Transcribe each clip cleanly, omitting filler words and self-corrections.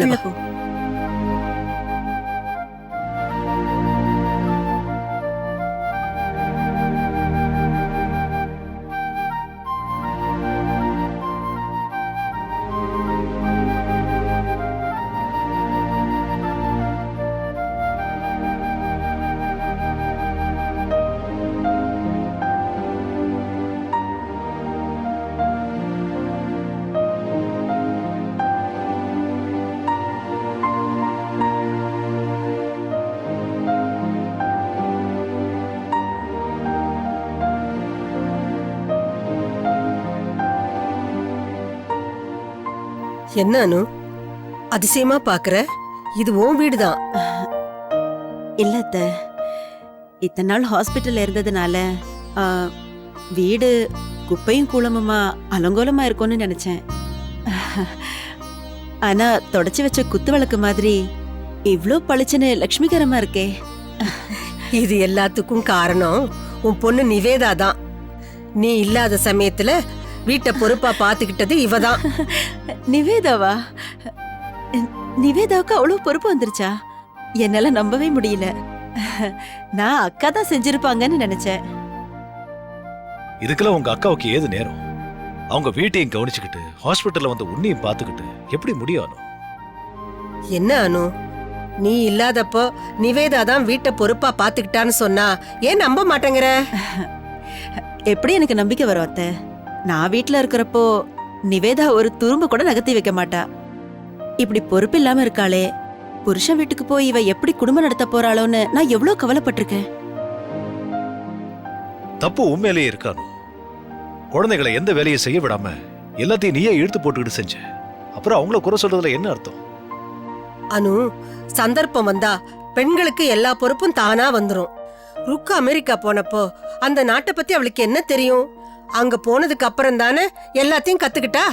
உள்ள போ. என்ன அனு அதிசயமா பாக்குற? இது உன் வீடுதான். இல்ல அத்த, இத்தனை நாள் ஹாஸ்பிட்டல்ல இருந்ததுனால வீடு குப்பையும் கூலமுமா அலங்கோலமா இருக்கும்னு நினைச்சேன். ஆனா தொடச்சு வச்ச குத்து விளக்கு மாதிரி இவ்ளோ பளிச்சுன்னு லட்சுமிகரமா இருக்கே. இது எல்லாத்துக்கும் காரணம் உன் பொண்ணு நிவேதா தான். நீ இல்லாத சமயத்துல வீட்டை பொறுப்பா பாத்துக்கிட்டது இவதான். நிவேதாவா? நிவேதாவுக்கு அவ்வளவு பொறுப்பு வந்துருச்சா? என்னால நம்பவே முடியல. நான் அக்கா தான் செஞ்சிருப்பாங்கன்னு நினைச்சேன். இதுக்கெல்லாம் உங்க அக்காவுக்கு ஏது நேரம்? அவங்க வீட்டையும் கவனிச்சுக்கிட்டு ஹாஸ்பிட்டல்ல வந்து உன்னையும் பாத்துக்கிட்டு எப்படி முடியும்? என்ன அனு, நீ இல்லாதப்போ நிவேதா தான் வீட்டை பொறுப்பா பாத்துக்கிட்டான்னு சொன்னா ஏன் நம்ப மாட்டேங்கிற? எப்படி எனக்கு நம்பிக்கை வரும் அத்தை? நான் வீட்டுல இருக்கிறப்போ நிவேதா ஒரு துரும்பு கூட நகர்த்தி வைக்க மாட்டா. இப்படி பொறுப்பு இல்லாம இருக்காளே, புருஷன் வீட்டுக்கு போய் இவ எப்படி குடும்பம் நடத்த போறாளோன்னு நான் எவ்வளவு கவலைப்பட்டிருக்கேன். தப்பு உண்மையிலேயே இருக்கானு. குழந்தைகளை எந்த வேலையை செய்ய விடாம எல்லாத்தையும் நீயே இழுத்து போட்டுக்கிட்டு செஞ்ச. அப்புறம் அவங்கள குறை சொல்றதுல என்ன அர்த்தம்? அனு, சந்தர்ப்பம் வந்தா பெண்களுக்கு எல்லா பொறுப்பும் தானா வந்துரும். ருக்கு அமெரிக்கா போனப்போ அந்த நாட்டை பத்தி அவளுக்கு என்ன தெரியும்? அங்க போனதுக்கு அப்புறம் தானே எல்லாத்தையும் கத்துக்கிட்டா.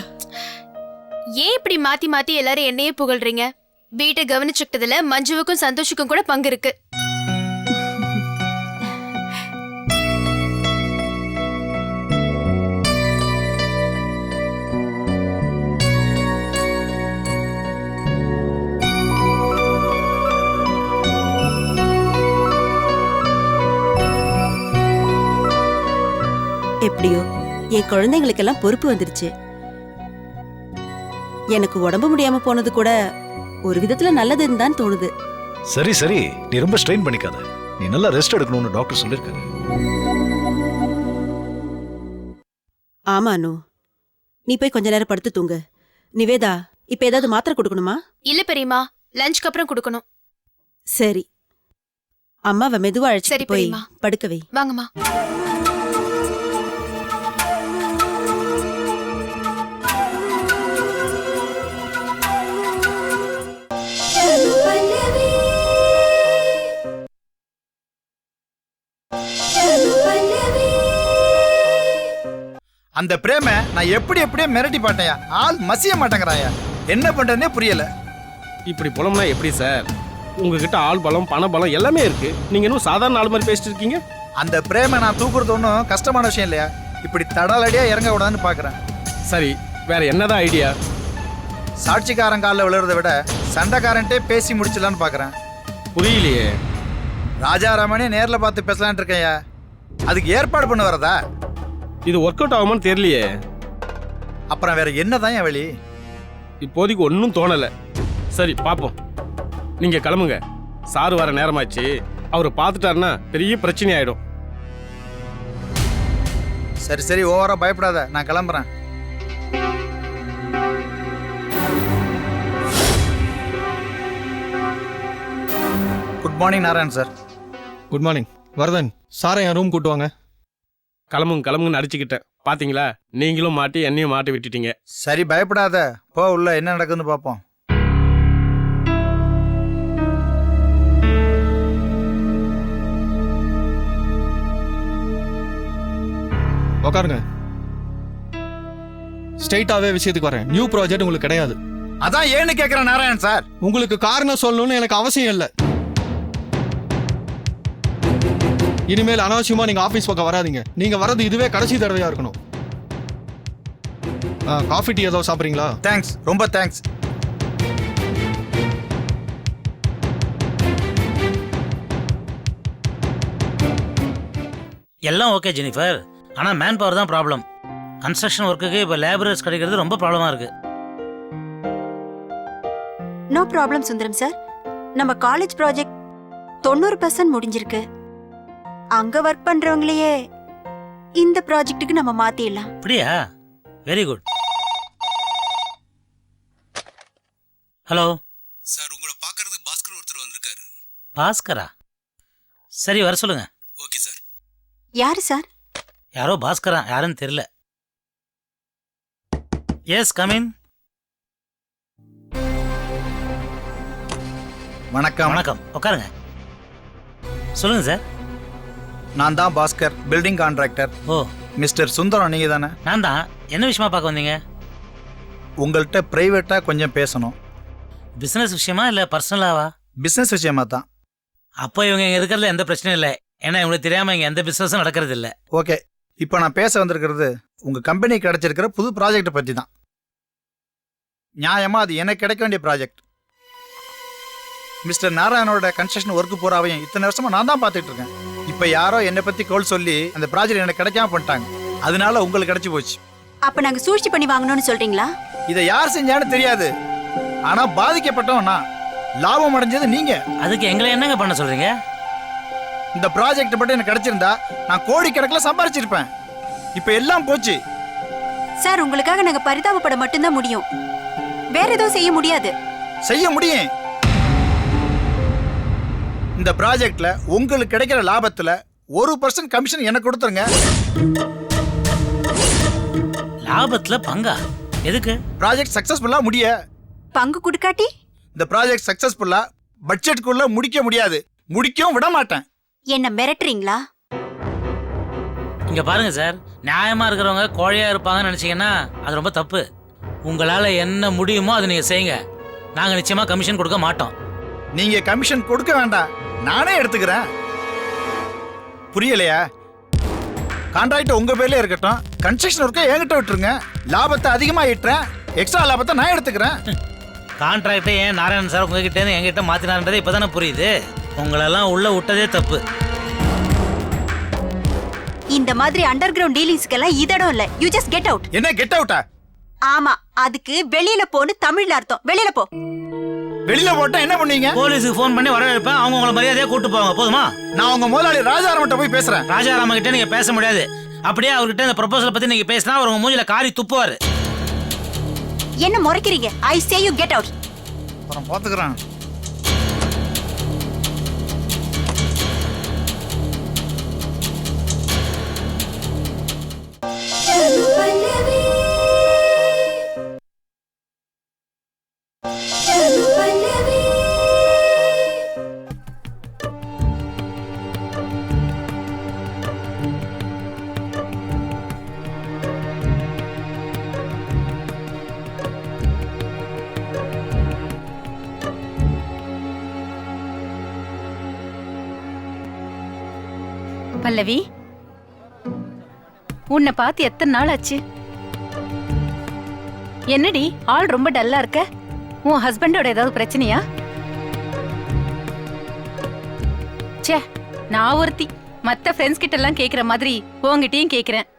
ஏன் இப்படி மாத்தி மாத்தி எல்லாரும் என்னையே புகழ்றீங்க? வீட்டை கவனிச்சுக்கிட்டதுல மஞ்சுவுக்கும் சந்தோஷுக்கும் கூட பங்கு இருக்கு. எப்படியோ என் குழந்தைங்களுக்கெல்லாம் பொறுப்பு வந்துருச்சு. எனக்கு உடம்பு முடியாம போனது கூட ஒரு விதத்துல நல்லதுன்னு தான் தோணுது. சரி சரி, நீ ரொம்ப ஸ்ட்ரெயின் பண்ணிக்காத. நீ நல்லா ரெஸ்ட் எடுக்கணும்னு டாக்டர் சொல்லிருக்காரு. ஆமா அனு, நீ போய் கொஞ்ச நேரம் படுத்து தூங்கு. நிவேதா, இப்ப ஏதாவது மாத்திரை கொடுக்கணுமா? இல்ல பெரியமா, லஞ்சுக்கு அப்புறம் கொடுக்கணும். சரி, அம்மாவை மெதுவா சரி அழைச்சிட்டு போய் பெரியம்மா. படுக்க வை. வாங்கம்மா. அந்த பிரேம நான் எப்படியே மிரட்டி பாட்டேயா, ஆள் மசிய மாட்டேங்கிறாயா. என்ன பண்றதுனே புரியல. இப்படி புலம்னா எப்படி சார்? உங்ககிட்ட ஆள் பலம் பண பலம் எல்லாமே இருக்கு. நீங்க இன்னும் சாதாரண ஆள் மாதிரி பேசிட்டு இருக்கீங்க. அந்த பிரேம நான் தூக்குறது ஒன்றும் கஷ்டமான விஷயம் இல்லையா. இப்படி தடாலடியா இறங்க விடாதுன்னு பாக்குறேன். சரி, வேற என்னதான் ஐடியா? சாட்சிக்காரன் காலில் விழுறதை விட சண்டைக்காரன்ட்டே பேசி முடிச்சிடலான்னு பாக்குறேன். புரியலையே. ராஜாராமனே நேர்ல பார்த்து பேசலான் இருக்கேயா. அதுக்கு ஏற்பாடு பண்ண வரதா? இது ஒர்க் அவுட் ஆகுமான்னு தெரியலையே. அப்புறம் வேற என்னதான் என் வழி? இப்போதைக்கு ஒன்றும் தோணலை. சரி பாப்போம், நீங்க கிளம்புங்க. சாரு வர நேரமாச்சு. அவரை பார்த்துட்டாருன்னா பெரிய பிரச்சனை ஆயிடும். சரி சரி, ஓவரா பயப்படாத, நான் கிளம்புறேன். Good morning Narayan sir. Good morning Varadan. சாரை என் ரூம் கூட்டு வாங்க. கிளம்புங்கன்னு அடிச்சுக்கிட்டேன். பாத்தீங்களா, நீங்களும் மாட்டி என்னையும் மாட்டி விட்டுட்டீங்க. சரி பயப்படாத, போ உள்ள என்ன நடக்குதுன்னு பார்ப்போம். உட்காருங்க. ஸ்ட்ரெயிட்டாவே விஷயத்துக்கு வரேன். நியூ ப்ராஜெக்ட் உங்களுக்கு கிடையாது. அதான் ஏன்னு கேட்கிறேன் நாராயண் சார். உங்களுக்கு காரணம் சொல்லணும்னு எனக்கு அவசியம் இல்லை. இனிமேல் அனாவசியமா நீங்க ஆபீஸ் பக்கம் வராதீங்க. நீங்க வரது இதுவே கடைசி தடவையா இருக்கணும். காஃபி டீ ஏதோ சாப்பிட்றீங்களா? தேங்க்ஸ், ரொம்ப தேங்க்ஸ். எல்லாம் ஓகே ஜெனிஃபர், ஆனால் மேன் பவர் தான் ப்ராப்ளம். கன்ஸ்ட்ரக்ஷன் ஒர்க்குக்கு இப்போ லேபரர்ஸ் கிடைக்கிறது ரொம்ப ப்ராப்ளமாக இருக்கு. No problem Sundaram sir. நம்ம காலேஜ் ப்ராஜெக்ட் 90% முடிஞ்சிருக்கு. அங்க ஒர்க் பண்றவங்களையே இந்த ப்ராஜெக்ட்டுக்கு நம்ம மாத்திடலாம். அப்படியா? Very good. ஹலோ சார், உங்களை பார்க்கறதுக்கு பாஸ்கர் ஒருத்தர் வந்திருக்காரு. பாஸ்கரா? சரி, வர சொல்லுங்க. Okay sir. யாரு சார்? யாரோ பாஸ்கரா, யாருன்னு தெரியல. Yes, come in. வணக்கம். வணக்கம், உட்காருங்க. சொல்லுங்க சார். நான் தான் பாஸ்கர், பில்டிங் கான்ட்ராக்டர். ஓ, மிஸ்டர் சுந்தரம் நீங்க தானே? நான் தான். என்ன விஷயமா பார்க்க வந்தீங்க? உங்கள்கிட்ட பிரைவேட்டா கொஞ்சம் பேசணும். பிசினஸ் விஷயமா இல்ல பர்சனலாவா? பிசினஸ் விஷயமா தான். அப்போ இவங்க இங்க இருக்கிறதுல எந்த பிரச்சனையும் இல்லை. ஏன்னா இவங்களுக்கு தெரியாம இங்க எந்த பிசினஸும் நடக்கிறது இல்ல. ஓகே, இப்போ நான் பேச வந்திருக்கிறது உங்க கம்பெனி கிடைச்சிருக்கிற புது ப்ராஜெக்ட் பத்தி தான். நியாயமா அது எனக்கு கிடைக்க வேண்டிய ப்ராஜெக்ட். மிஸ்டர் நாராயணோட கன்ஸ்ட்ரக்ஷன் ஒர்க்கு பூராவையும் இத்தனை வருஷமா நான் தான் பார்த்துட்டு இருக்கேன். இப்போ யாரோ என்னை பத்தி கோல் சொல்லி அந்த ப்ராஜெக்ட் எனக்கு கிடைக்காம பண்ணிட்டாங்க. அதனால உங்களுக்கு கிடைச்சி போச்சு. அப்ப நாங்க சூழ்ச்சி பண்ணி வாங்கணும்னு சொல்றீங்களா? இதை யார் செஞ்சான்னு தெரியாது, ஆனா பாதிக்கப்பட்டவன் நான். லாபம் அடைஞ்சது நீங்க. அதுக்கு எங்களை என்னங்க பண்ண சொல்றீங்க? இந்த ப்ராஜெக்ட் மட்டும் எனக்கு கிடைச்சிருந்தா நான் கோடிக்கணக்கில் சம்பாரிச்சிருப்பேன். இப்போ எல்லாம் போச்சு. சார், உங்களுக்காக நாங்க பரிதாபப்பட மட்டும்தான் முடியும். வேற எதுவும் செய்ய முடியாது. செய்ய முடியும். இந்த ப்ராஜெக்ட்ல உங்களுக்கு கிடைக்கிற லாபத்துல 1% கமிஷன் எனக்கு கொடுத்துருங்க. லாபத்துல பங்கா? எதுக்கு? ப்ராஜெக்ட் சக்சஸ்ஃபுல்லா முடிய. பங்கு கொடுக்காட்டி இந்த ப்ராஜெக்ட் சக்சஸ்ஃபுல்லா பட்ஜெட்டுக்குள்ள முடிக்க முடியாது. முடிக்கவும் விட மாட்டேன். என்ன மிரட்டுறீங்களா? இங்க பாருங்க சார், நியாயமா இருக்கிறவங்க கோழையா இருப்பாங்கன்னு நினைச்சீங்கன்னா அது ரொம்ப தப்பு. உங்களால என்ன முடியுமோ அதை நீங்க செய்யுங்க. நாங்க நிச்சயமா கமிஷன் கொடுக்க மாட்டோம். நீங்க கமிஷன் கொடுக்க வேண்டாம், நானே எடுத்துக்கிறேன். புரியலையா? கான்ட்ராக்ட் உங்க பேர்ல இருக்கட்டும், கன்ஸ்ட்ரக்ஷன் ஒர்க்கை என்கிட்ட விட்டுருங்க. லாபத்தை அதிகமா ஈட்டுறேன், எக்ஸ்ட்ரா லாபத்தை நான் எடுத்துக்கிறேன். கான்ட்ராக்டை ஏன் நாராயணன் சார் உங்ககிட்ட இருந்து என்கிட்ட மாத்தினார்ன்றதே இப்பதானே புரியுது. உங்களெல்லாம் உள்ள விட்டதே தப்பு. இந்த மாதிரி அண்டர் கிரவுண்ட் டீலிங்ஸ்க்கெல்லாம் இதடம் இல்ல. You just get out. என்ன கெட் அவுட்டா? ஆமா, அதுக்கு வெளியில போன்னு தமிழ்ல அர்த்தம். வெளியில போ. வெளியில போட்டா என்ன பண்ணுவீங்க? போலீஸுக்கு ஃபோன் பண்ணி வரவேற்பேன். அவங்க உங்களை மரியாதையா கூட்டு போவாங்க. போதுமா? நான் உங்க முதலாளி ராஜாராமட்ட போய் பேசுறேன். ராஜாராம கிட்ட நீங்க பேச முடியாது. அப்படியே அவர்கிட்ட இந்த ப்ரொபோசல் பத்தி நீங்க பேசினா அவர் உங்க மூஞ்சில காரி துப்புவாரு. என்ன முறைக்கிறீங்க? ஐ சே யூ கெட் அவுட். அப்புறம் பாத்துக்கிறேன். பல்லவி, உன்னை பார்த்து எத்தனை நாள் ஆச்சு? என்னடி ஆள் ரொம்ப டல்லா இருக்க? உன் ஹஸ்பண்டோட ஏதாவது பிரச்சனையா? ச்சே, நான் ஒருத்தி மத்த ஃப்ரெண்ட்ஸ் கிட்ட எல்லாம் கேக்குற மாதிரி உன்கிட்டயும் கேக்குறேன்.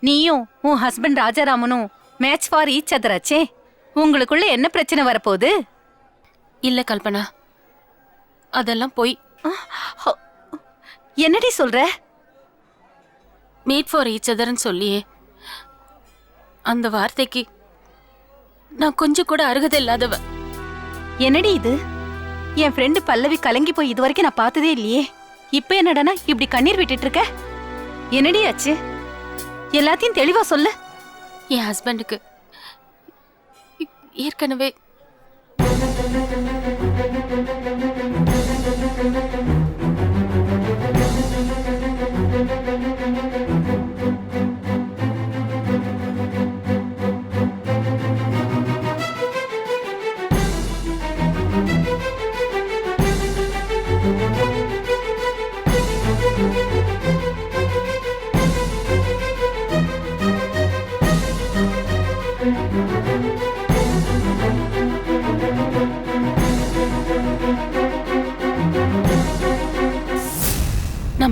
நீயும் உன் ஹஸ்பண்ட் ராஜாராமனும் மேட்ச் ஃபார் ஈச் அதர் ஆச்சே. உங்களுக்குள்ள என்ன பிரச்சனை வரப்போகுது? இல்ல கல்பனா, அதெல்லாம் போய். என்னடி சொல்ற? மீட் ஃபார் ஈச் அதர்ன்னு சொல்லியே அந்த வார்த்தைக்கு நான் கொஞ்சம் கூட அருகதை இல்லாதவ. என்னடி இது? என் ஃப்ரெண்டு பல்லவி கலங்கி போய் இது வரைக்கும் நான் பார்த்ததே இல்லையே. இப்ப என்னடானா இப்படி கண்ணீர் விட்டுட்டு இருக்க? என்னடி ஆச்சு? எல்லாத்தையும் தெளிவா சொல்லு. என் ஹஸ்பண்டுக்கு ஏற்கனவே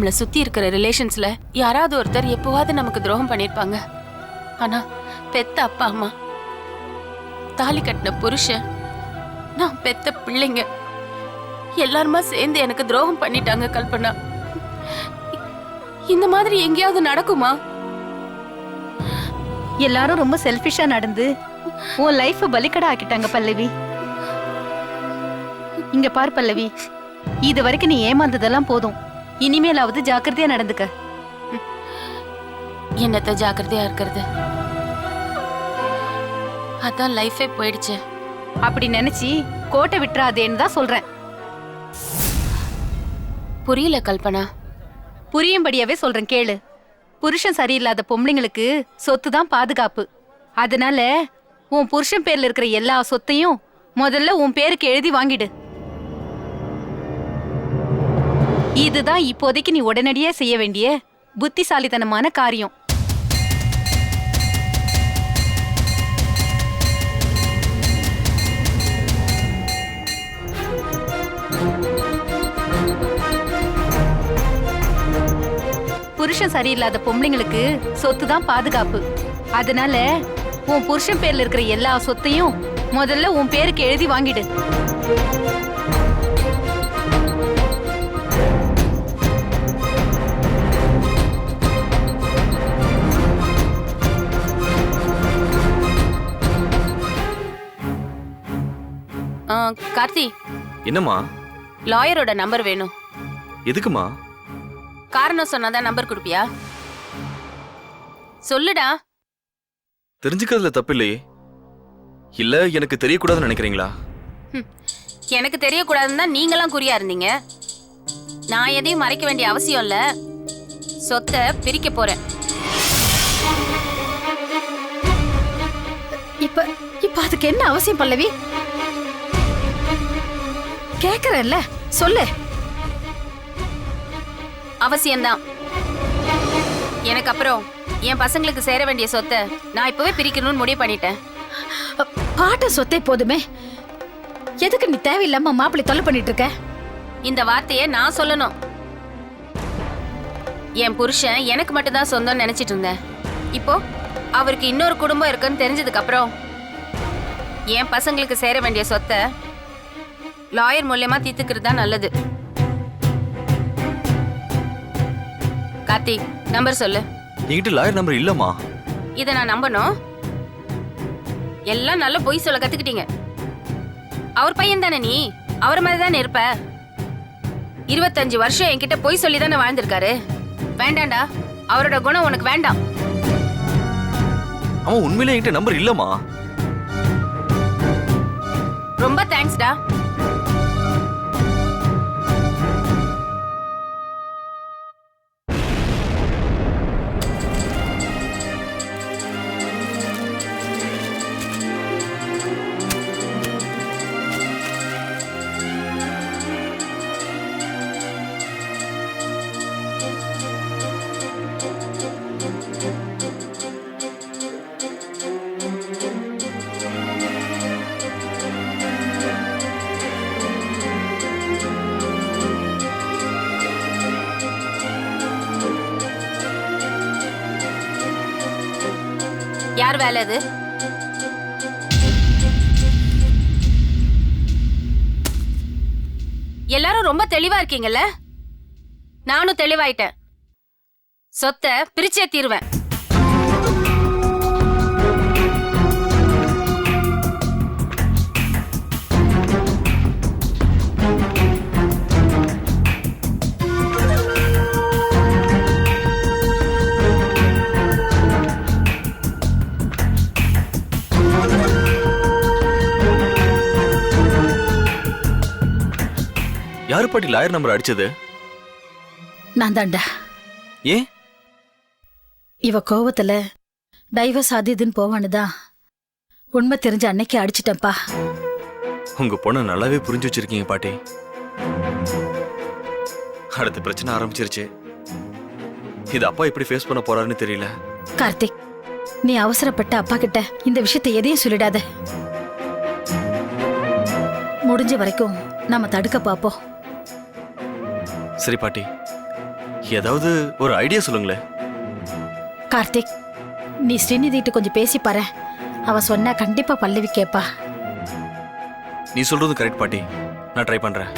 நம்மள சுத்தி இருக்கிற ரிலேஷன்ஸ்ல யாராவது ஒருத்தர் எப்பவாவது நமக்கு துரோகம் பண்ணிருப்பாங்க. ஆனா பெத்த அப்பா அம்மா, தாலி கட்டின புருஷன், நான் பெத்த பிள்ளைங்க எல்லாருமா சேர்ந்து எனக்கு துரோகம் பண்ணிட்டாங்க கல்பனா. இந்த மாதிரி எங்கேயாவது நடக்குமா? எல்லாரும் ரொம்ப செல்ஃபிஷா நடந்து உன் லைஃப பலிக்கடா ஆக்கிட்டாங்க பல்லவி. இங்க பார் பல்லவி, இது வரைக்கும் நீ ஏமாந்ததெல்லாம் போதும். இனிமேலாவது ஜாக்கிரதையா நடந்துக்க. என்னத்த ஜாக்கிரதையா இருக்கிறது? அதான் லைஃபே போயிடுச்சு. அப்படி நினைச்சு கோட்டை விட்டுறாதேன்னு தான் சொல்றேன். புரியல கல்பனா. புரியும்படியாவே சொல்றேன் கேளு. புருஷன் சரியில்லாத பொம்பளைங்களுக்கு சொத்து தான் பாதுகாப்பு. அதனால உன் புருஷன் பேர்ல இருக்கிற எல்லா சொத்தையும் முதல்ல உன் பேருக்கு எழுதி வாங்கிடு. இதுதான் இப்போதைக்கு நீ உடனடியா செய்ய வேண்டிய புத்திசாலித்தனமான காரியம். புருஷன் சரியில்லாத பொம்பளைங்களுக்கு சொத்து தான் பாதுகாப்பு. அதனால உன் புருஷன் பேர்ல இருக்கிற எல்லா சொத்தையும் முதல்ல உன் பேருக்கு எழுதி வாங்கிடு. கார்த்தி, என்னம்மா? லாயரோட நம்பர் வேணும். எதுக்குமா? காரணம் சொன்னாதான் நம்பர் கொடுப்பியா? சொல்லுடா. தெரிஞ்சுக்கிறதுல தப்பு இல்லையே. இல்ல எனக்கு தெரியக்கூடாதுன்னு நினைக்கிறீங்களா? எனக்கு தெரியக்கூடாதுன்னு தான் நீங்களாம் குறியா இருந்தீங்க. நான் எதையும் மறைக்க வேண்டிய அவசியம் இல்ல. சொத்தை பிரிக்க போறேன். இப்ப அதுக்கு என்ன அவசியம் பல்லவி? கேக்குறல்ல, சொல்லு. அவசியம்தான். எனக்கு அப்புறம் என் பசங்களுக்கு சேர வேண்டிய சொத்தை நான் இப்பவே பிரிக்கணும்னு முடிவு பண்ணிட்டேன். பாட்ட சொத்தே போதுமே, எதுக்கு நீ தேவையில்லாம மாப்பிள்ளை தொல்லை பண்ணிட்டு இருக்க? இந்த வார்த்தையை நான் சொல்லணும். என் புருஷன் எனக்கு மட்டும்தான் சொந்தம்னு நினைச்சிட்டு இருந்தேன். இப்போ அவருக்கு இன்னொரு குடும்பம் இருக்குன்னு தெரிஞ்சதுக்கு அப்புறம் என் பசங்களுக்கு சேர வேண்டிய சொத்தை லாயர் மூலியமா தீர்த்துக்கிறது தான் நல்லது. கார்த்திக், நம்பர் சொல்லு. என்கிட்ட லாயர் நம்பர் இல்லம்மா. இதை நான் நம்பணும்? எல்லாம் நல்ல பொய் சொல்ல கத்துக்கிட்டீங்க. அவர் பையன் தானே நீ, அவர் மாதிரி தானே இருப்ப. 25 வருஷம் என்கிட்ட பொய் சொல்லி தானே வாழ்ந்திருக்காரு. வேண்டாண்டா, அவரோட குணம் உனக்கு வேண்டாம். அவன் உண்மையிலே என்கிட்ட நம்பர் இல்லம்மா. ரொம்ப தேங்க்ஸ்டா. யார் வேலை அது? எல்லாரும் ரொம்ப தெளிவா இருக்கீங்கல்ல? நானும் தெளிவாயிட்டேன். சொத்தை பிரிச்சே தீருவேன். யாரு பாட்டி லாயர் நம்பர் அடிச்சது? நான் தாண்டா. ஏன்? இவ கோவத்துல டைவர்ஸ் அது இதுன்னு போவானுதான் உண்மை தெரிஞ்ச அன்னைக்கு அடிச்சிட்டேன்ப்பா. உங்க பொண்ணு நல்லாவே புரிஞ்சு வச்சிருக்கீங்க பாட்டி. அடுத்த பிரச்சனை ஆரம்பிச்சிருச்சு. இது அப்பா எப்படி ஃபேஸ் பண்ண போறாருன்னு தெரியல. கார்த்திக், நீ அவசரப்பட்ட அப்பா கிட்ட இந்த விஷயத்தை எதையும் சொல்லிடாத. முடிஞ்ச வரைக்கும் நாம தடுக்க பாப்போம். சரி பாட்டி, ஏதாவது ஒரு ஐடியா சொல்லுங்களேன். கார்த்திக், நீ ஸ்ரீநிதிட்டு கொஞ்சம் பேசி பாரு. அவ சொன்னா கண்டிப்பா பல்லவி கேப்பா. நீ சொல்றது கரெக்ட் பாட்டி, நான் ட்ரை பண்றேன்.